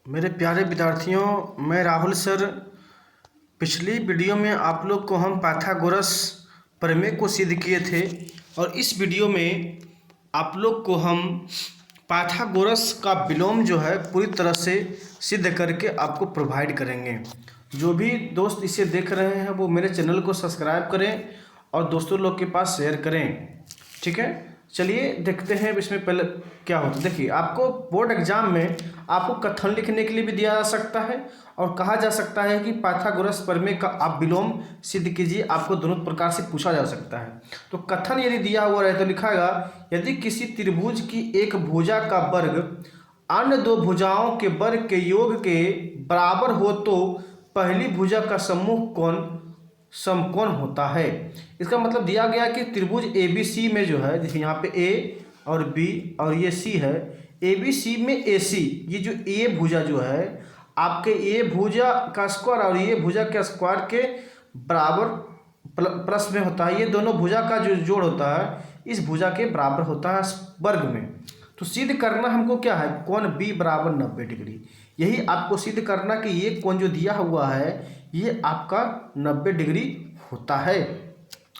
मेरे प्यारे विद्यार्थियों, मैं राहुल सर। पिछली वीडियो में आप लोग को हम पाइथागोरस प्रमेय को सिद्ध किए थे और इस वीडियो में आप लोग को हम पाइथागोरस का विलोम जो है पूरी तरह से सिद्ध करके आपको प्रोवाइड करेंगे। जो भी दोस्त इसे देख रहे हैं वो मेरे चैनल को सब्सक्राइब करें और दोस्तों लोग के पास शेयर करें। ठीक है, चलिए देखते हैं इसमें पहले क्या होता है। देखिए, आपको बोर्ड एग्जाम में आपको कथन लिखने के लिए भी दिया जा सकता है और कहा जा सकता है कि पाइथागोरस प्रमेय का आप विलोम सिद्ध कीजिए। आपको दोनों प्रकार से पूछा जा सकता है। तो कथन यदि दिया हुआ रहे तो लिखाएगा, यदि किसी त्रिभुज की एक भुजा का वर्ग अन्य दो भुजाओं के वर्ग के योग के बराबर हो तो पहली भुजा का सम्मुख कोण समकोण होता है। इसका मतलब दिया गया कि त्रिभुज ए बी सी में जो है, जैसे यहाँ पे ए और बी और ये सी है, ए बी सी में ए सी, ये जो ए भुजा जो है आपके ए भुजा का स्क्वायर और ये भुजा के स्क्वायर के बराबर प्लस में होता है। ये दोनों भुजा का जो जोड़ होता है इस भुजा के बराबर होता है वर्ग में। तो सिद्ध करना हमको क्या है, कोण बी बराबर 90 डिग्री। यही आपको सिद्ध करना कि ये कोण जो दिया हुआ है ये आपका 90 डिग्री होता है।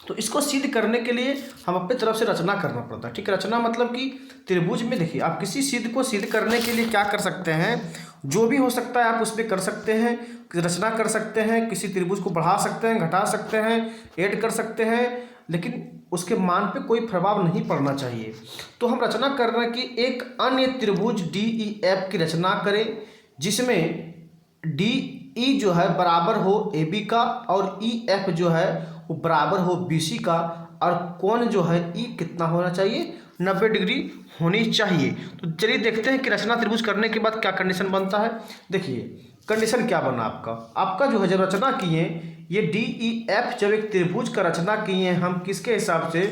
तो इसको सिद्ध करने के लिए हम अपनी तरफ से रचना करना पड़ता है। ठीक है, रचना मतलब कि त्रिभुज में देखिए, आप किसी सिद्ध को सिद्ध करने के लिए क्या कर सकते हैं, जो भी हो सकता है आप उसमें कर सकते हैं। रचना कर सकते हैं, किसी त्रिभुज को बढ़ा सकते हैं, घटा सकते हैं, ऐड कर सकते हैं, लेकिन उसके मान पे कोई प्रभाव नहीं पड़ना चाहिए। तो हम रचना कर रहे हैं कि एक अन्य त्रिभुज डी ई एफ की रचना करें जिसमें डी ई जो है बराबर हो ए बी का और ई एफ जो है वो बराबर हो बी सी का, और कोण जो है ई कितना होना चाहिए, 90 डिग्री होनी चाहिए। तो चलिए देखते हैं कि रचना त्रिभुज करने के बाद क्या कंडीशन बनता है। देखिए कंडीशन क्या बना आपका जो है, जब रचना किए ये डी ई एफ, जब एक त्रिभुज का रचना किए हम किसके हिसाब से,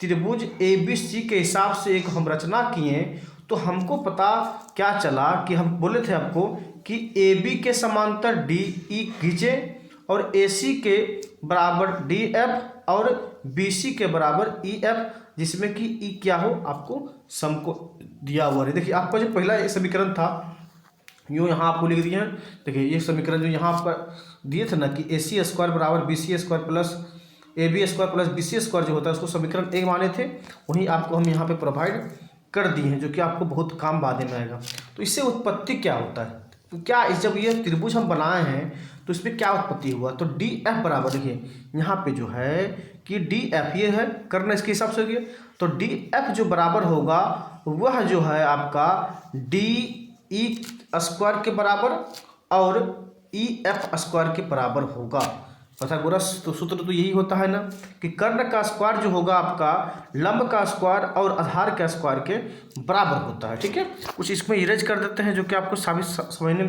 त्रिभुज ए बी सी के हिसाब से एक हम रचना किए, तो हमको पता क्या चला कि हम बोले थे आपको कि ए बी के समांतर डी ई खींचे और ए सी के बराबर डी एफ और बी सी के बराबर ई एफ, जिसमें कि ई क्या हो आपको सम को दिया हुआ है। देखिए आपका जो पहला समीकरण था यूँ यहाँ आपको लिख दिए हैं। देखिए ये समीकरण जो यहाँ आपका दिए थे ना कि ए सी स्क्वायर बराबर B C square plus A B square plus B C square जो होता है उसको समीकरण एक माने थे, वहीं आपको हम यहाँ पे प्रोवाइड कर दिए हैं, जो कि आपको बहुत काम बाद में आएगा। तो इससे उत्पत्ति क्या होता है, तो क्या जब ये त्रिभुज हम बनाए हैं तो इसमें क्या उत्पत्ति हुआ, तो डी एफ बराबर, देखिए यहाँ पे जो है कि डी एफ ये है करना इसके हिसाब से हो गया, तो डी एफ जो बराबर होगा वह जो है आपका डी ई स्क्वायर के बराबर और ई एफ स्क्वायर के बराबर होगा। पाइथागोरस तो सूत्र तो यही होता है ना कि कर्ण का स्क्वायर जो होगा आपका लंब का स्क्वायर और आधार के स्क्वायर के बराबर होता है। ठीक है, कुछ इसमें इरेज कर देते हैं जो कि आपको समझने में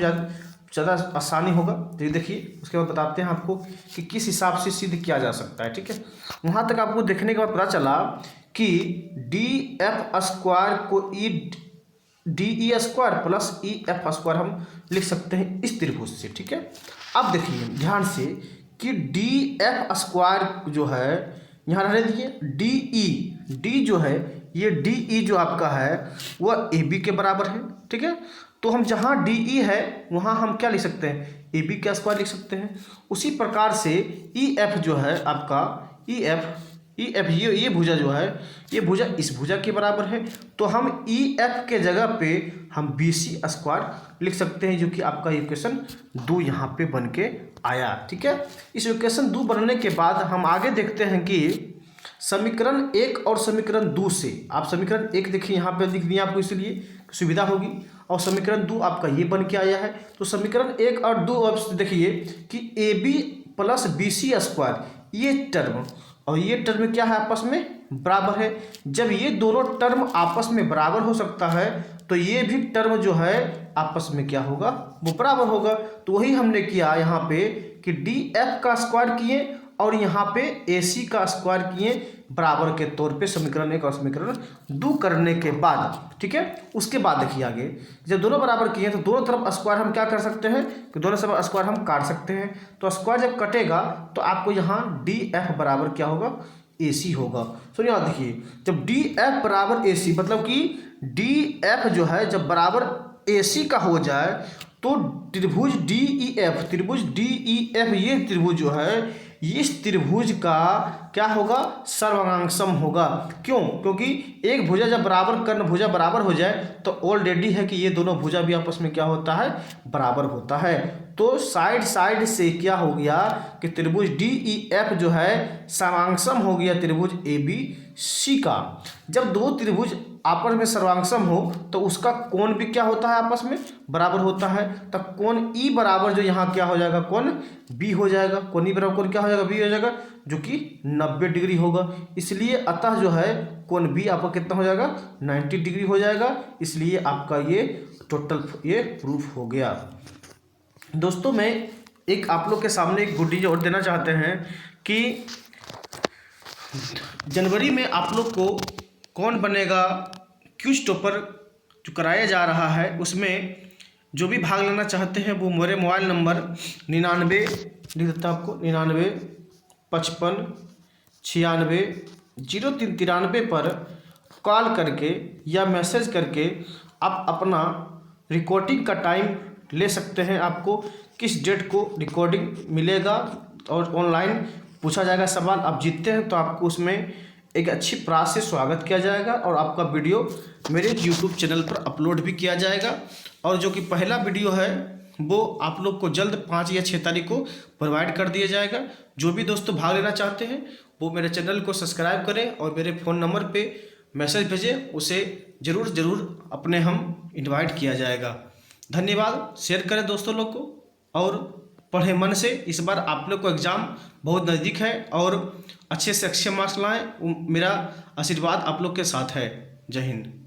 ज़्यादा आसानी होगा। तो ये देखिए उसके बाद बताते हैं आपको कि किस हिसाब से सिद्ध किया जा सकता है। ठीक है, वहाँ तक आपको देखने के बाद पता चला कि डी एफ स्क्वायर को D E square plus E F square हम लिख सकते हैं इस त्रिभुज से। ठीक है, अब देखिए ध्यान से कि डी एफ स्क्वायर जो है यहाँ रहने दीजिए, डी ई, डी जो है ये डी ई जो आपका है वह ए बी के बराबर है। ठीक है, तो हम जहाँ डी ई है वहाँ हम क्या लिख सकते हैं, ए बी का स्क्वायर लिख सकते हैं। उसी प्रकार से ई एफ जो है आपका ई एफ ये भुजा जो है ये भुजा इस भुजा के बराबर है, तो हम ई एफ के जगह पे हम बी सी स्क्वायर लिख सकते हैं, जो कि आपका इक्वेशन 2 यहाँ पे बन के आया। ठीक है, इस इक्वेशन 2 बनने के बाद हम आगे देखते हैं कि समीकरण 1 और समीकरण 2 से, आप समीकरण 1 देखिए यहाँ पे लिख दिया आपको इसलिए सुविधा होगी, और समीकरण 2 आपका ये बन के आया है। तो समीकरण 1 और 2 अब देखिए कि A B plus B C square ये टर्म और ये टर्म क्या है आपस में बराबर है। जब ये दोनों टर्म आपस में बराबर हो सकता है तो ये भी टर्म जो है आपस में क्या होगा, वो बराबर होगा। तो वही हमने किया यहाँ पे कि डी एफ का स्क्वायर किए और यहाँ पे ए सी का स्क्वायर किए बराबर के तौर पे समीकरण 1 और समीकरण 2 करने के बाद। ठीक है, उसके बाद देखिए आगे जब दोनों बराबर किए तो दोनों तरफ स्क्वायर हम क्या कर सकते हैं कि दोनों तरफ स्क्वायर हम काट सकते हैं। तो स्क्वायर जब कटेगा तो आपको यहाँ डी एफ बराबर क्या होगा, ए सी होगा। सुनिए देखिए, जब डी एफ बराबर ए सी मतलब कि DF जो है जब बराबर AC का हो जाए तो त्रिभुज DEF ये त्रिभुज जो है इस त्रिभुज का क्या होगा, सर्वांगांशम होगा। क्यों? क्योंकि एक भुजा जब बराबर कर्ण भुजा बराबर हो जाए तो ऑलरेडी है कि ये दोनों भुजा भी आपस में क्या होता है, बराबर होता है। तो साइड साइड से क्या हो गया कि त्रिभुज DEF जो है सर्वांगांशम हो गया त्रिभुज ABC का। जब दो त्रिभुज आपस में सर्वांगांशम हो तो उसका कोण भी क्या होता है, आपस में बराबर होता है। तब कोण E बराबर जो यहाँ क्या हो जाएगा, कोण B हो जाएगा। कोण E बराबर कोण क्या हो जाएगा, B हो जाएगा, जो कि 90 डिग्री होगा। इसलिए अतः जो है कोण B आपका कितना हो जाएगा, 90 डिग्री हो जाएगा। इसलिए आपका ये टोटल ये प्रूफ हो गया। दोस्तों मैं एक आप लोग के सामने एक गुड न्यूज और देना चाहते हैं कि जनवरी में आप लोग को कौन बनेगा क्विज टॉपर जो कराया जा रहा है, उसमें जो भी भाग लेना चाहते हैं वो मेरे मोबाइल नंबर 99 लिख देता हूँ आपको, 99 55 96 0393 पर कॉल करके या मैसेज करके आप अपना रिकॉर्डिंग का टाइम ले सकते हैं। आपको किस डेट को रिकॉर्डिंग मिलेगा और ऑनलाइन पूछा जाएगा सवाल। आप जीतते हैं तो आपको उसमें एक अच्छी प्रात से स्वागत किया जाएगा और आपका वीडियो मेरे YouTube चैनल पर अपलोड भी किया जाएगा। और जो कि पहला वीडियो है वो आप लोग को जल्द 5 या 6 तारीख को प्रोवाइड कर दिया जाएगा। जो भी दोस्तों भाग लेना चाहते हैं वो मेरे चैनल को सब्सक्राइब करें और मेरे फ़ोन नंबर पे मैसेज भेजें, उसे ज़रूर अपने हम इन्वाइट किया जाएगा। धन्यवाद। शेयर करें दोस्तों लोग को और पढ़े मन से। इस बार आप लोग को एग्ज़ाम बहुत नज़दीक है और अच्छे से अच्छे मार्क्स लाएं। मेरा आशीर्वाद आप लोग के साथ है। जय हिंद।